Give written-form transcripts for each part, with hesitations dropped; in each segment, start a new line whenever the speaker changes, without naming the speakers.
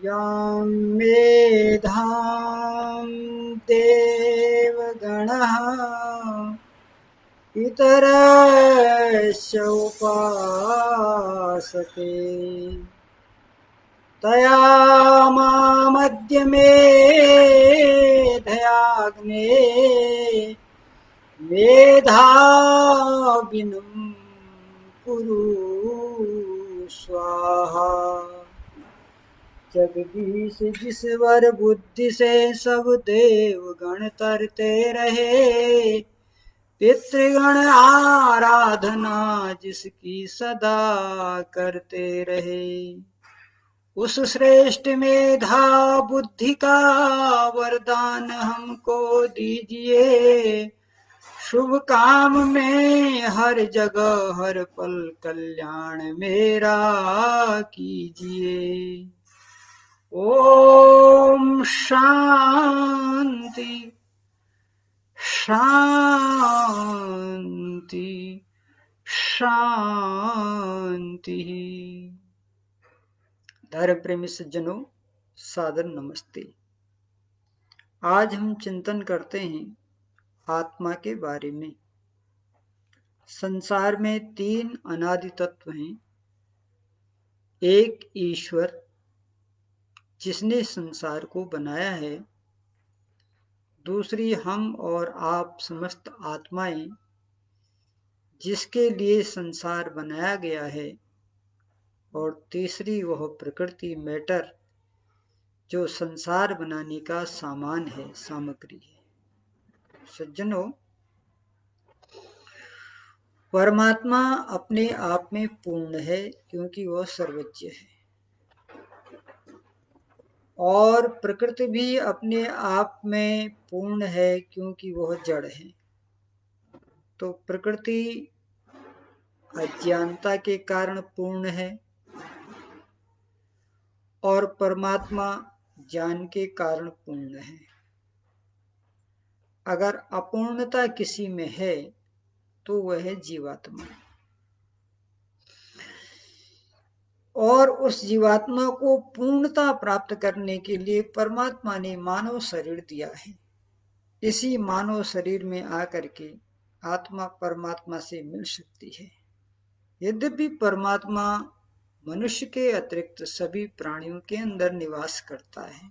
यां मेधां देवगणः इतरस्य उपासते तया मामद्य मेधयाग्ने मेधाविनं कुरु स्वाहा। जगदीश जिसवर बुद्धि से सब देवगण तरते रहे, पितृगण आराधना जिसकी सदा करते रहे। उस श्रेष्ठ मेधा बुद्धि का वरदान हमको दीजिए, शुभ काम में हर जगह हर पल कल्याण मेरा कीजिए। ओम शांति शांति शांति। धर्म प्रेमी सज्जनों, सादर नमस्ते। आज हम चिंतन करते हैं आत्मा के बारे में। संसार में तीन अनादि तत्व हैं। एक ईश्वर जिसने संसार को बनाया है, दूसरी हम और आप समस्त आत्माएं जिसके लिए संसार बनाया गया है, और तीसरी वह प्रकृति मैटर जो संसार बनाने का सामान है, सामग्री है। सज्जनों, परमात्मा अपने आप में पूर्ण है क्योंकि वह सर्वज्ञ है, और प्रकृति भी अपने आप में पूर्ण है क्योंकि वह जड़ है। तो प्रकृति अज्ञानता के कारण पूर्ण है और परमात्मा ज्ञान के कारण पूर्ण है। अगर अपूर्णता किसी में है तो वह है जीवात्मा, और उस जीवात्मा को पूर्णता प्राप्त करने के लिए परमात्मा ने मानव शरीर दिया है। इसी मानव शरीर में आकर के आत्मा परमात्मा से मिल सकती है। यद्यपि परमात्मा मनुष्य के अतिरिक्त सभी प्राणियों के अंदर निवास करता है,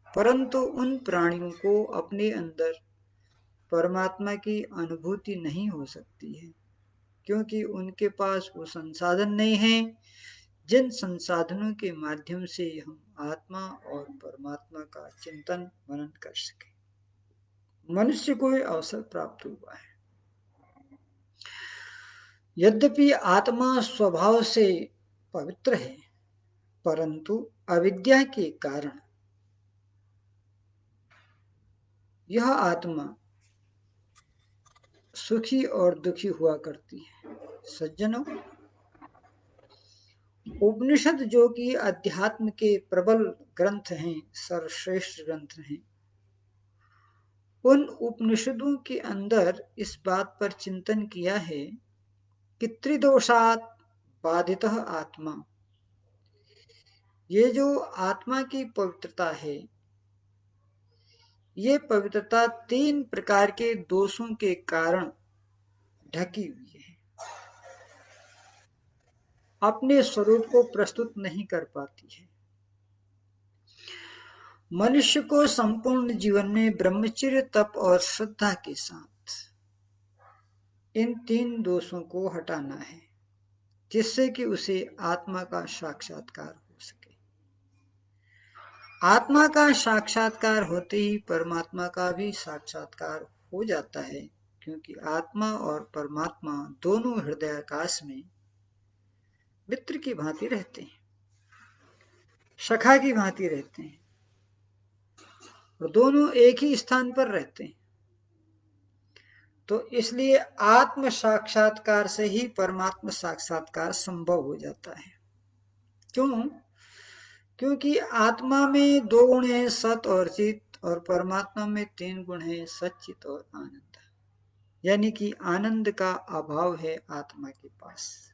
परंतु उन प्राणियों को अपने अंदर परमात्मा की अनुभूति नहीं हो सकती है, क्योंकि उनके पास वो संसाधन नहीं है जिन संसाधनों के माध्यम से हम आत्मा और परमात्मा का चिंतन मनन कर सके। मनुष्य को यह अवसर प्राप्त हुआ है। यद्यपि आत्मा स्वभाव से पवित्र है, परंतु अविद्या के कारण यह आत्मा सुखी और दुखी हुआ करती है। सज्जनों, उपनिषद जो कि अध्यात्म के प्रबल ग्रंथ हैं, सर्वश्रेष्ठ ग्रंथ हैं, उन उपनिषदों के अंदर इस बात पर चिंतन किया है कि त्रिदोषात् बाधितः आत्मा, ये जो आत्मा की पवित्रता है, ये पवित्रता तीन प्रकार के दोषों के कारण ढकी हुई है, अपने स्वरूप को प्रस्तुत नहीं कर पाती है। मनुष्य को संपूर्ण जीवन में ब्रह्मचर्य, तप और श्रद्धा के साथ इन तीन दोषों को हटाना है, जिससे कि उसे आत्मा का साक्षात्कार हो सके। आत्मा का साक्षात्कार होते ही परमात्मा का भी साक्षात्कार हो जाता है, क्योंकि आत्मा और परमात्मा दोनों हृदयाकाश में मित्र की भांति रहते हैं, सखा की भांति रहते हैं, और दोनों एक ही स्थान पर रहते हैं। तो इसलिए आत्म साक्षात्कार से ही परमात्मा साक्षात्कार संभव हो जाता है। क्यों? क्योंकि आत्मा में दो गुण हैं, सत और चित, और परमात्मा में तीन गुण हैं, सच्चित और आनंद। यानी कि आनंद का अभाव है आत्मा के पास,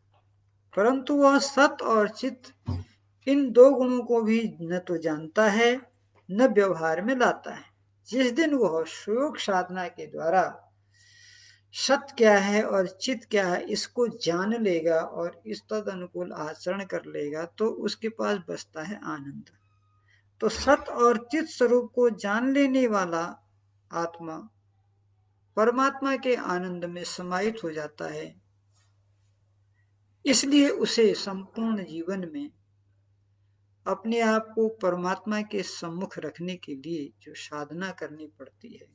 परंतु वह सत और चित इन दो गुणों को भी न तो जानता है न व्यवहार में लाता है। जिस दिन वह योग साधना के द्वारा सत क्या है और चित क्या है इसको जान लेगा और इस तद अनुकूल आचरण कर लेगा तो उसके पास बचता है आनंद। तो सत और चित स्वरूप को जान लेने वाला आत्मा परमात्मा के आनंद में समाहित हो जाता है। इसलिए उसे संपूर्ण जीवन में अपने आप को परमात्मा के सम्मुख रखने के लिए जो साधना करनी पड़ती है,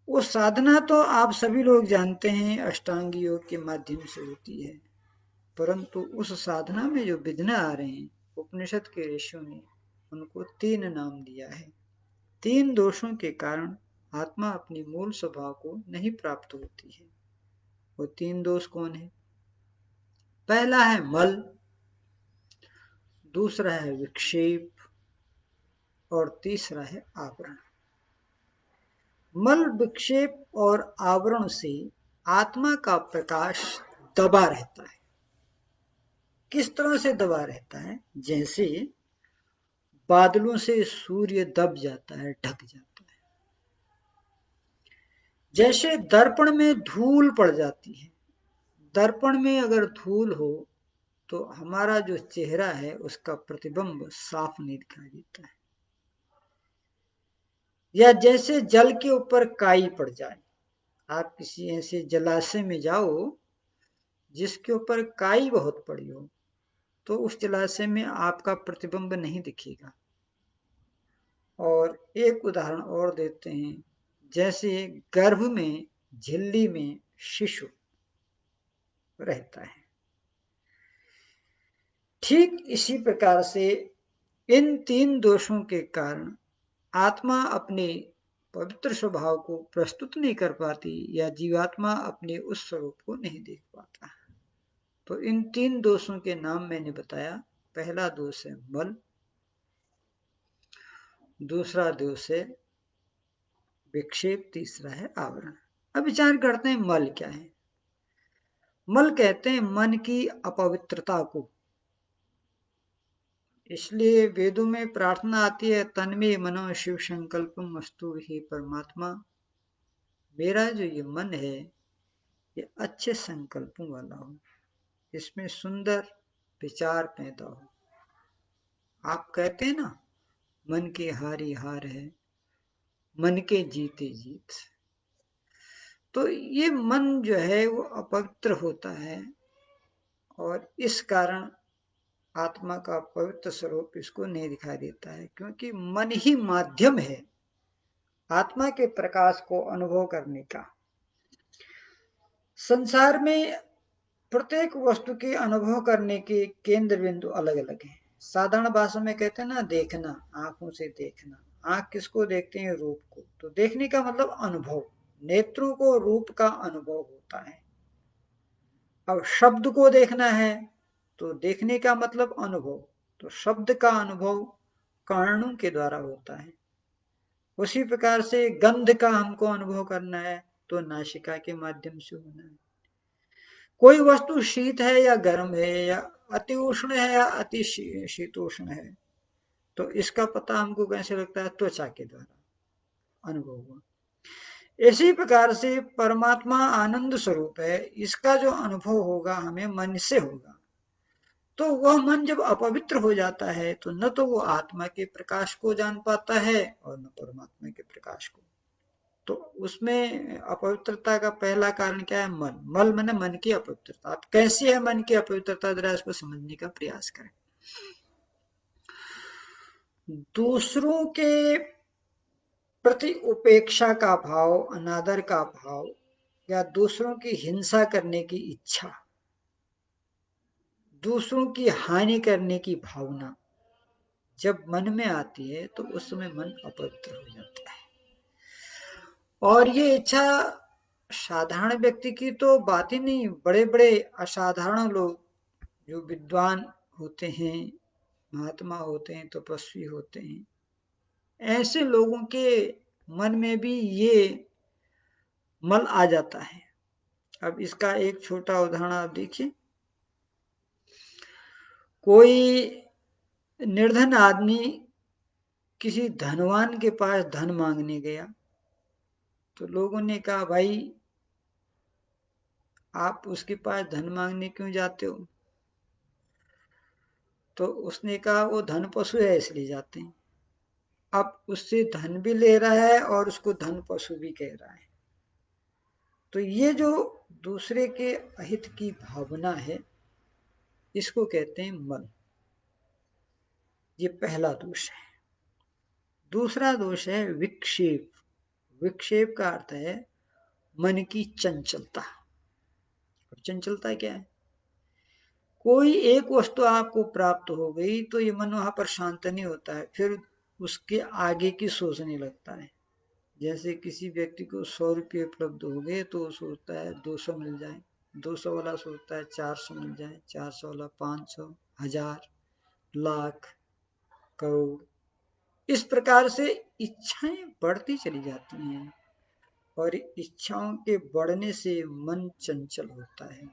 वो साधना तो आप सभी लोग जानते हैं अष्टांग योग के माध्यम से होती है, परंतु उस साधना में जो विघ्न आ रहे हैं, उपनिषद के ऋषियों ने उनको 3 नाम दिया है। 3 दोषों के कारण आत्मा अपनी मूल स्वभाव को नहीं प्राप्त होती है। वो 3 दोष कौन है? पहला है मल, दूसरा है विक्षेप और तीसरा है आवरण। मल, विक्षेप और आवरण से आत्मा का प्रकाश दबा रहता है। किस तरह से दबा रहता है? जैसे बादलों से सूर्य दब जाता है, ढक जाता है। जैसे दर्पण में धूल पड़ जाती है, दर्पण में अगर धूल हो तो हमारा जो चेहरा है उसका प्रतिबिंब साफ नहीं दिखाई देता है। या जैसे जल के ऊपर काई पड़ जाए, आप किसी ऐसे जलाशय में जाओ जिसके ऊपर काई बहुत पड़ी हो तो उस जलाशय में आपका प्रतिबिंब नहीं दिखेगा। और एक उदाहरण और देते हैं, जैसे गर्भ में झिल्ली में शिशु रहता है, ठीक इसी प्रकार से इन 3 दोषों के कारण आत्मा अपने पवित्र स्वभाव को प्रस्तुत नहीं कर पाती या जीवात्मा अपने उस स्वरूप को नहीं देख पाता। तो इन 3 दोषों के नाम मैंने बताया। पहला दोष है मल, दूसरा दोष है विक्षेप, तीसरा है आवरण। अब विचार करते हैं मल क्या है। मल कहते हैं मन की अपवित्रता को। इसलिए वेदों में प्रार्थना आती है, तन्मे मनो शिव संकल्पम अस्तु, हे परमात्मा मेरा जो ये मन है ये अच्छे संकल्पों वाला हो, इसमें सुंदर विचार पैदा हो। आप कहते हैं ना, मन के हारी हार है, मन के जीते जीत। तो ये मन जो है वो अपवित्र होता है और इस कारण आत्मा का पवित्र स्वरूप इसको नहीं दिखाई देता है, क्योंकि मन ही माध्यम है आत्मा के प्रकाश को अनुभव करने का। संसार में प्रत्येक वस्तु के अनुभव करने के केंद्र बिंदु अलग अलग हैं। साधारण भाषा में कहते हैं ना, देखना, आंखों से देखना। आंख किसको देखते हैं? रूप को। तो देखने का मतलब अनुभव, नेत्रों को रूप का अनुभव होता है। अब शब्द को देखना है तो देखने का मतलब अनुभव, तो शब्द का अनुभव कानों के द्वारा होता है। उसी प्रकार से गंध का हमको अनुभव करना है तो नासिका के माध्यम से होना है। कोई वस्तु शीत है या गर्म है या अति उष्ण है या अति शीतोष्ण है, तो इसका पता हमको कैसे लगता है? त्वचा के द्वारा अनुभव हुआ। इसी प्रकार से परमात्मा आनंद स्वरूप है, इसका जो अनुभव होगा हमें मन से होगा। तो वह मन जब अपवित्र हो जाता है तो न तो वो आत्मा के प्रकाश को जान पाता है और न परमात्मा के प्रकाश को। तो उसमें अपवित्रता का पहला कारण क्या है? मन। मल माने मन की अपवित्रता। अब कैसी है मन की अपवित्रता, जरा इसको समझने का प्रयास करें। दूसरों के प्रति उपेक्षा का भाव, अनादर का भाव या दूसरों की हिंसा करने की इच्छा, दूसरों की हानि करने की भावना जब मन में आती है तो उस समय मन अपवित्र हो जाता है। और ये इच्छा साधारण व्यक्ति की तो बात ही नहीं, बड़े बड़े असाधारण लोग जो विद्वान होते हैं, महात्मा होते हैं, तपस्वी होते हैं, ऐसे लोगों के मन में भी ये मल आ जाता है। अब इसका एक छोटा उदाहरण आप देखिए। कोई निर्धन आदमी किसी धनवान के पास धन मांगने गया, तो लोगों ने कहा, भाई आप उसके पास धन मांगने क्यों जाते हो? तो उसने कहा, वो धन पशु है इसलिए जाते हैं। अब उससे धन भी ले रहा है और उसको धन पशु भी कह रहा है। तो ये जो दूसरे के अहित की भावना है, इसको कहते हैं मल। ये पहला दोष है। दूसरा दोष है विक्षेप। विक्षेप का अर्थ है मन की चंचलता। चंचलता क्या है? कोई एक वस्तु आपको प्राप्त हो गई तो ये मन वहां पर शांत नहीं होता है, फिर उसके आगे की सोचने लगता है। जैसे किसी व्यक्ति को 100 रुपये उपलब्ध हो गए तो वो सोचता है 200 मिल जाए, 200 वाला सोचता है 400 मिल जाए, 400 वाला 500, 1000, लाख, करोड़। इस प्रकार से इच्छाएं बढ़ती चली जाती हैं और इच्छाओं के बढ़ने से मन चंचल होता है,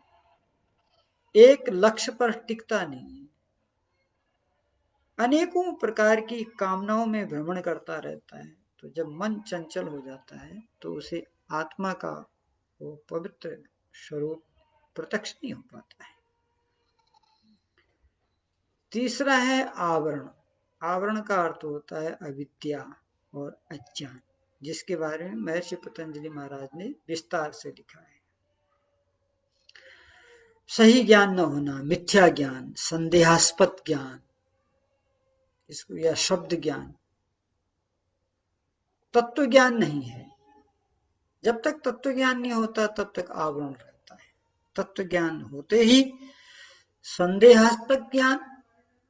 एक लक्ष्य पर टिकता नहीं है, अनेकों प्रकार की कामनाओं में भ्रमण करता रहता है। तो जब मन चंचल हो जाता है तो उसे आत्मा का वो पवित्र स्वरूप प्रत्यक्ष नहीं हो पाता है। तीसरा है आवरण। आवरण का अर्थ होता है अविद्या और अज्ञान, जिसके बारे में महर्षि पतंजलि महाराज ने विस्तार से लिखा है। सही ज्ञान न होना, मिथ्या ज्ञान, संदेहास्पद ज्ञान, इसको या शब्द ज्ञान, तत्व ज्ञान नहीं है। जब तक तत्व ज्ञान नहीं होता तब तक आवरण रहता है। तत्व ज्ञान होते ही संदेहास्पद ज्ञान,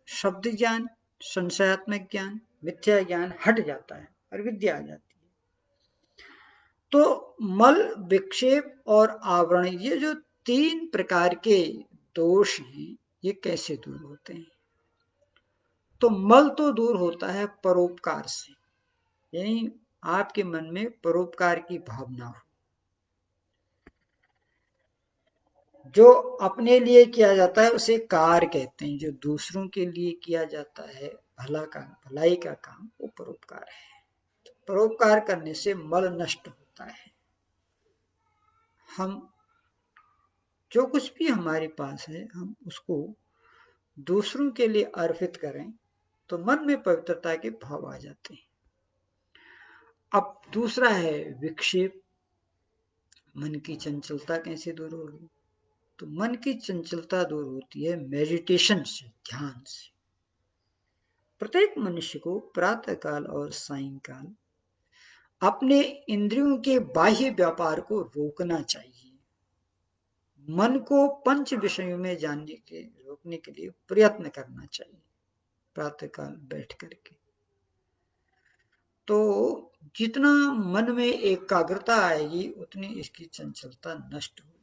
शब्द ज्ञान, संशयात्मक ज्ञान, मिथ्या ज्ञान हट जाता है और विद्या आ जाती है। तो मल, विक्षेप और आवरण, ये जो तीन प्रकार के दोष हैं, ये कैसे दूर होते हैं? तो मल तो दूर होता है परोपकार से, यानी आपके मन में परोपकार की भावना हो। जो अपने लिए किया जाता है उसे कार कहते हैं, जो दूसरों के लिए किया जाता है भलाई का काम, वो परोपकार है। परोपकार करने से मल नष्ट होता है। हम जो कुछ भी हमारे पास है हम उसको दूसरों के लिए अर्पित करें तो मन में पवित्रता के भाव आ जाते हैं। अब दूसरा है विक्षेप। मन की चंचलता कैसे दूर होगी? तो मन की चंचलता दूर होती है मेडिटेशन से, ध्यान से। प्रत्येक मनुष्य को प्रातःकाल और सायंकाल अपने इंद्रियों के बाह्य व्यापार को रोकना चाहिए। मन को पंच विषयों में जानने के रोकने के लिए प्रयत्न करना चाहिए प्रातःकाल बैठ करके। तो जितना मन में एकाग्रता आएगी उतनी इसकी चंचलता नष्ट होगी।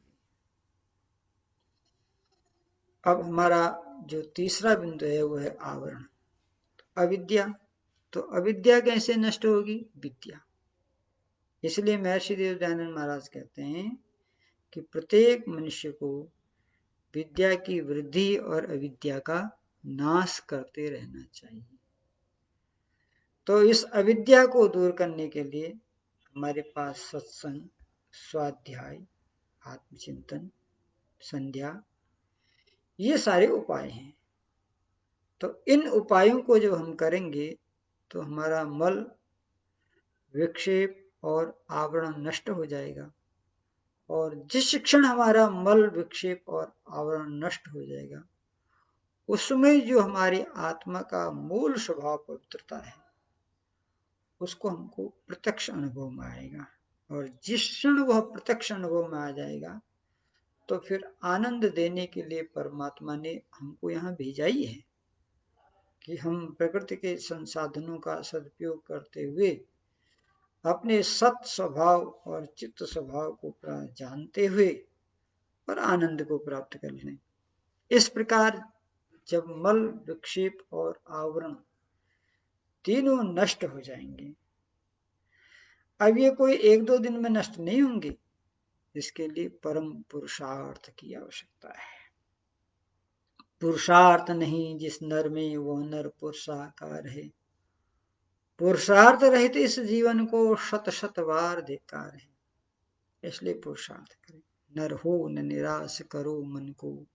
अब हमारा जो तीसरा बिंदु है वो है आवरण, अविद्या। तो अविद्या कैसे नष्ट होगी? विद्या। इसलिए महर्षि देव दयानंद महाराज कहते हैं कि प्रत्येक मनुष्य को विद्या की वृद्धि और अविद्या का नाश करते रहना चाहिए। तो इस अविद्या को दूर करने के लिए हमारे पास सत्संग, स्वाध्याय, आत्मचिंतन, संध्या, ये सारे उपाय हैं। तो इन उपायों को जब हम करेंगे तो हमारा मल, विक्षेप और आवरण नष्ट हो जाएगा। और जिस क्षण हमारा मल, विक्षेप और आवरण नष्ट हो जाएगा, उसमें जो हमारी आत्मा का मूल स्वभाव पवित्रता है उसको हमको प्रत्यक्ष अनुभव में आएगा। और जिस क्षण वह प्रत्यक्ष अनुभव में आ जाएगा तो फिर आनंद देने के लिए परमात्मा ने हमको यहाँ भेजा ही है कि हम प्रकृति के संसाधनों का सदुपयोग करते हुए अपने सत स्वभाव और चित्त स्वभाव को जानते हुए और आनंद को प्राप्त कर लें। इस प्रकार जब मल, विक्षेप और आवरण तीनों नष्ट हो जाएंगे, अब ये कोई एक दो दिन में नष्ट नहीं होंगे, इसके लिए परम पुरुषार्थ की आवश्यकता है। पुरुषार्थ नहीं जिस नर में वो नर पुरुषाकार है। पुरुषार्थ रहित इस जीवन को शत शत बार धिक्कार है। इसलिए पुरुषार्थ करें। नर हो न निराश करो मन को,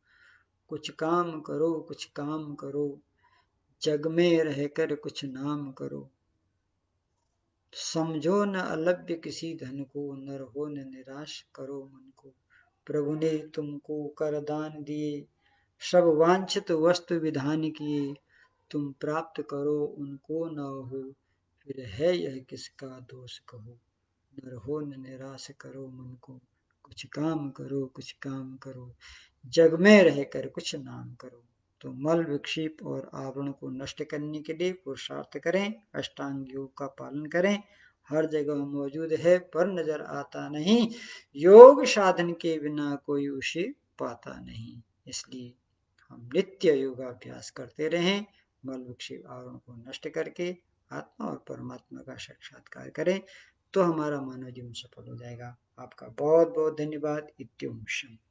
कुछ काम करो कुछ काम करो, जग में रहकर कुछ नाम करो। समझो न अलभ्य किसी धन को, नर हो न निराश करो मन को। प्रभु ने तुमको कर दान दिए, सब वांछित वस्तु विधान किए। तुम प्राप्त करो उनको न हो, फिर है यह किसका दोष कहो। नर हो न निराश करो मन को, कुछ काम करो कुछ काम करो, जग में रहकर कुछ नाम करो। तो मल विक्षेप और आवरण को नष्ट करने के लिए पुरुषार्थ करें, अष्टांग योग का पालन करें। हर जगह मौजूद है पर नजर आता नहीं, योग साधन के बिना कोई उसे पाता नहीं। इसलिए हम नित्य योगाभ्यास करते रहें, मल विक्षेप आवरण को नष्ट करके आत्मा और परमात्मा का साक्षात्कार करें, तो हमारा मानव जीवन सफल हो जाएगा। आपका बहुत बहुत धन्यवाद। इत्युम शम।